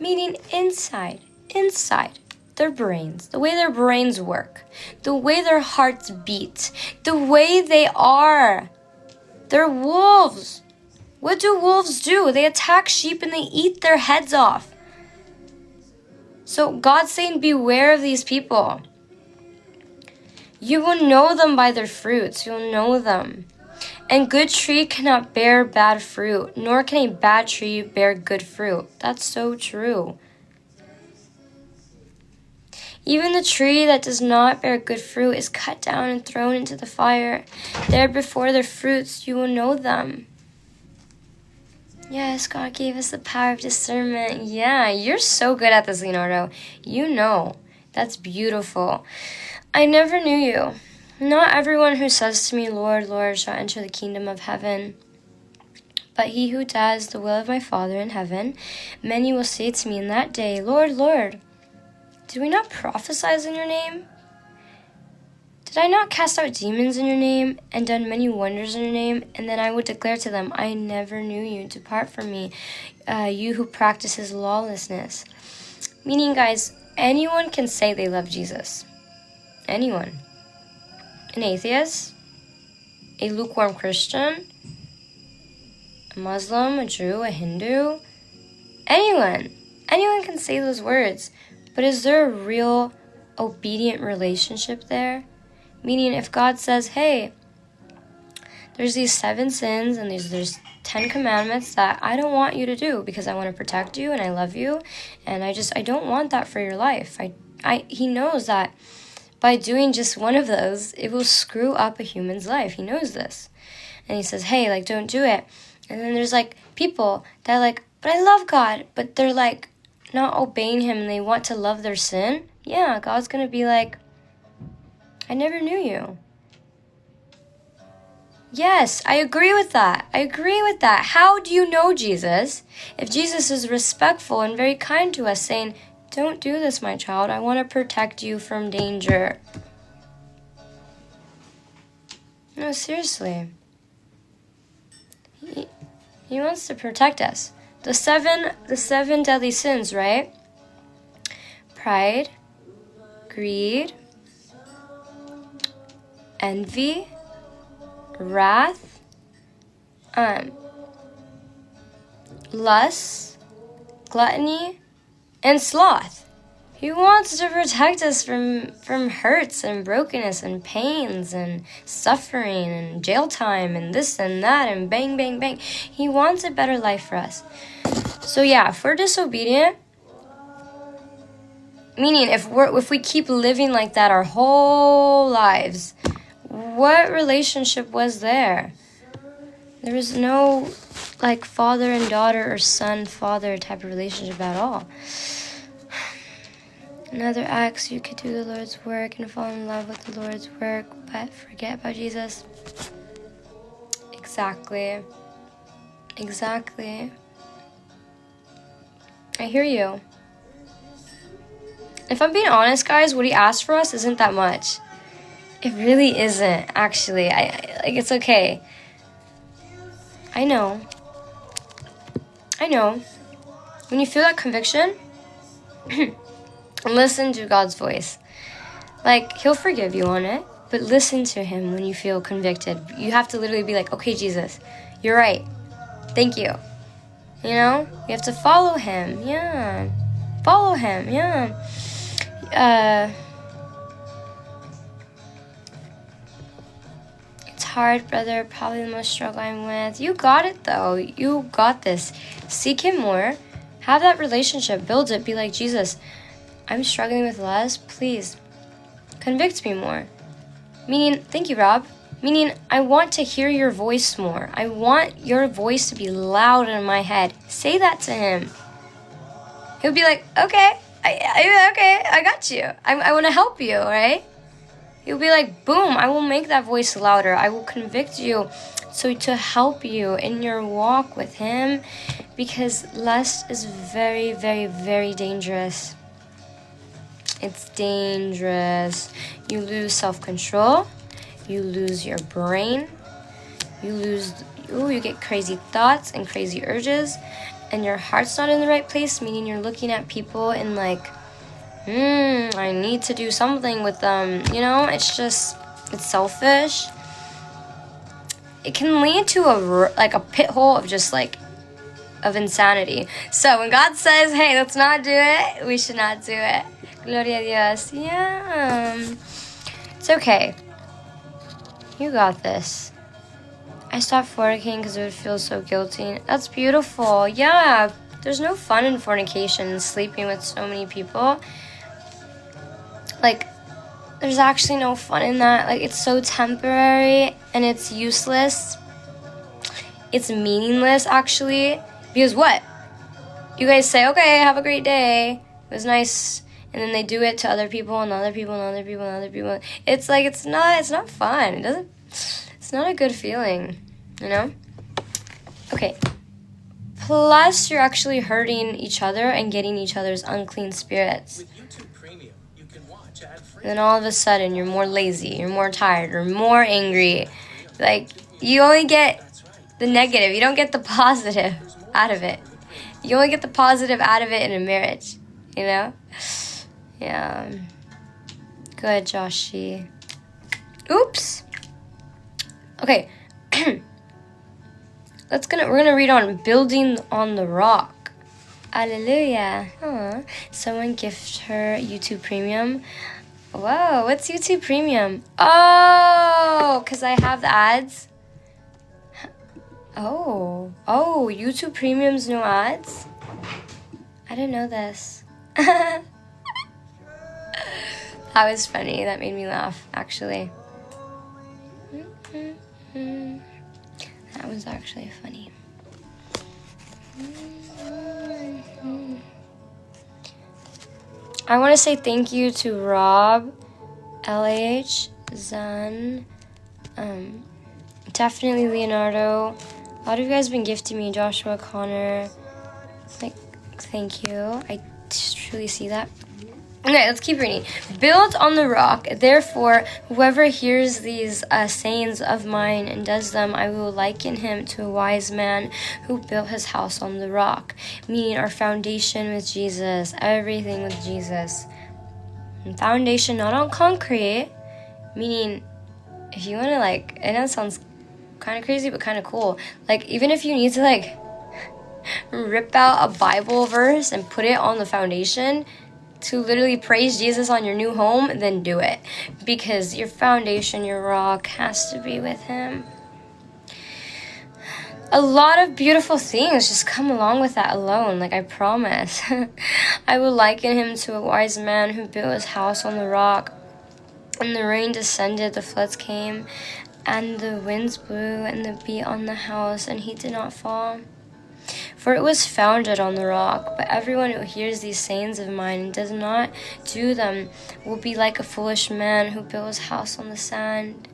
Meaning inside their brains, the way their brains work, the way their hearts beat, the way they are. They're wolves. What do wolves do? They attack sheep and they eat their heads off. So God's saying, beware of these people. You will know them by their fruits. You'll know them. And good tree cannot bear bad fruit, nor can a bad tree bear good fruit. That's so true. Even the tree that does not bear good fruit is cut down and thrown into the fire. There before their fruits you will know them. Yes, God gave us the power of discernment. Yeah, you're so good at this, Leonardo. You know. That's beautiful. I never knew you. Not everyone who says to me, Lord, Lord, shall enter the kingdom of heaven, but he who does the will of my Father in heaven. Many will say to me in that day, Lord, Lord, did we not prophesy in your name? Did I not cast out demons in your name and done many wonders in your name? And then I would declare to them, I never knew you. Depart from me, you who practices lawlessness. Meaning, guys, anyone can say they love Jesus. Anyone. An atheist, a lukewarm Christian, a Muslim, a Jew, a Hindu, anyone can say those words. But is there a real obedient relationship there? Meaning, if God says, hey, there's these 7 sins and there's 10 commandments that I don't want you to do because I want to protect you and I love you and I don't want that for your life. He knows that by doing just one of those, it will screw up a human's life. He knows this. And he says, hey, like, don't do it. And then there's, like, people that are like, but I love God. But they're, like, not obeying him and they want to love their sin. Yeah, God's going to be like, I never knew you. Yes, I agree with that. How do you know Jesus? If Jesus is respectful and very kind to us, saying, don't do this, my child. I want to protect you from danger. No, seriously. He wants to protect us. The seven deadly sins, right? Pride, greed, envy, wrath, lust, gluttony, and sloth. He wants to protect us from hurts and brokenness and pains and suffering and jail time and this and that and bang, bang, bang. He wants a better life for us. So yeah, if we're disobedient, meaning if we keep living like that our whole lives, what relationship was there? There was no like father and daughter or son-father type of relationship at all. In other acts, you could do the Lord's work and fall in love with the Lord's work, but forget about Jesus. Exactly. I hear you. If I'm being honest, guys, what he asked for us isn't that much. It really isn't, actually. It's okay. I know. When you feel that conviction, listen to God's voice. Like, he'll forgive you on it, but listen to him when you feel convicted. You have to literally be like, okay, Jesus, you're right. Thank you. You know? You have to follow him. Yeah. Follow him. Yeah. It's hard, brother. Probably the most struggle I'm with. You got it, though. You got this. Seek him more. Have that relationship. Build it. Be like, Jesus, I'm struggling with lust. Please convict me more. Meaning, thank you, Rob. Meaning, I want to hear your voice more. I want your voice to be loud in my head. Say that to him. He'll be like, okay, I got you. I want to help you, right? He'll be like, boom, I will make that voice louder. I will convict you so to help you in your walk with him, because lust is very, very, very dangerous. It's dangerous. You lose self-control. You lose your brain. You get crazy thoughts and crazy urges. and your heart's not in the right place, meaning you're looking at people and like, I need to do something with them, you know, it's selfish. It can lead to a pit hole of just like, of insanity. So when God says, hey, let's not do it, we should not do it. Gloria a Dios. Yeah. It's okay. You got this. I stopped fornicating because it would feel so guilty. That's beautiful. Yeah. There's no fun in fornication and sleeping with so many people. Like, there's actually no fun in that. Like, it's so temporary and it's useless. It's meaningless, actually. Because what? You guys say, okay, have a great day. It was nice. And then they do it to other people and other people and other people and other people. It's like, it's not fun. It's not a good feeling, you know? Okay. Plus, you're actually hurting each other and getting each other's unclean spirits. And then all of a sudden, you're more lazy, you're more tired, you're more angry. Like, you only get the negative. You don't get the positive out of it. You only get the positive out of it in a marriage, you know? Yeah. Good, Joshi. Oops. Okay. We're gonna read on Building on the Rock. Hallelujah. Aww. Someone gift her YouTube Premium. Whoa, what's YouTube Premium? Oh, because I have the ads. Oh, YouTube Premium's no ads? I didn't know this. That was funny. That made me laugh, actually. That was actually funny. I want to say thank you to Rob, LH, Zan, definitely Leonardo. A lot of you guys have been gifting me. Joshua, Connor. Like, thank you. I truly see that. Okay, let's keep reading. Built on the rock, therefore, whoever hears these sayings of mine and does them, I will liken him to a wise man who built his house on the rock. Meaning our foundation with Jesus, everything with Jesus. And foundation not on concrete, meaning if you want to like, I know it sounds kind of crazy but kind of cool. Like, even if you need to like rip out a Bible verse and put it on the foundation to literally praise Jesus on your new home, then do it. Because your foundation, your rock, has to be with him. A lot of beautiful things just come along with that alone, like I promise. I will liken him to a wise man who built his house on the rock. And the rain descended, the floods came, and the winds blew and the beat on the house, and he did not fall. For it was founded on the rock. But everyone who hears these sayings of mine and does not do them will be like a foolish man who built his house on the sand.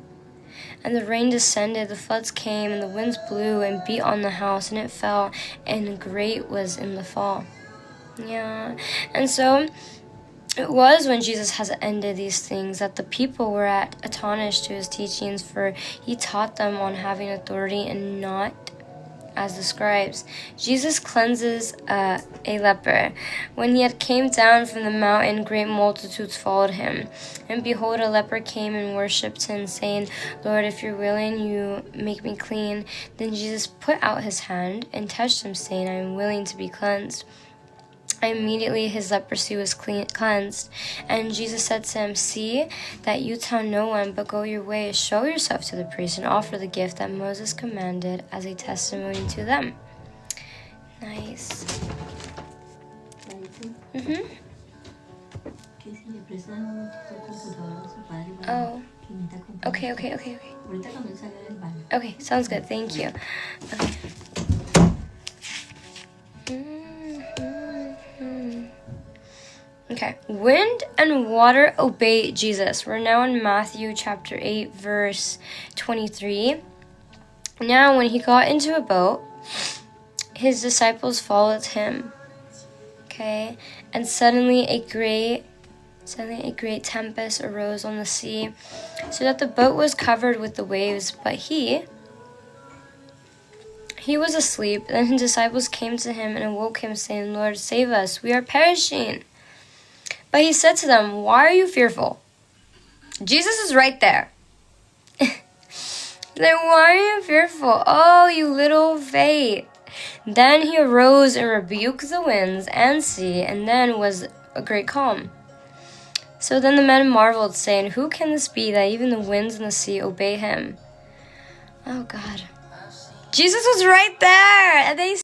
And the rain descended, the floods came, and the winds blew and beat on the house, and it fell, and great was in the fall. Yeah. And so it was when Jesus has ended these things that the people were astonished to his teachings, for he taught them on having authority and not as the scribes. Jesus cleanses a leper. When he had came down from the mountain, great multitudes followed him. And behold, a leper came and worshipped him, saying, Lord, if you're willing, you make me clean. Then Jesus put out his hand and touched him, saying, I am willing to be cleansed. Immediately his leprosy was cleansed. And Jesus said to him, see that you tell no one, but go your way, show yourself to the priest, and offer the gift that Moses commanded as a testimony to them. Nice. Oh. Okay. Okay, sounds good. Thank you. Okay, wind and water obey Jesus. We're now in Matthew chapter 8, verse 23. Now, when he got into a boat, his disciples followed him. Okay, and suddenly a great tempest arose on the sea, so that the boat was covered with the waves. But he he was asleep. Then his disciples came to him and awoke him, saying, Lord, save us, we are perishing. But he said to them, why are you fearful? Jesus is right there. Then why are you fearful? Oh, you little faith. Then he arose and rebuked the winds and sea, and then was a great calm. So then the men marveled, saying, who can this be, that even the winds and the sea obey him? Oh, God. Jesus was right there, and they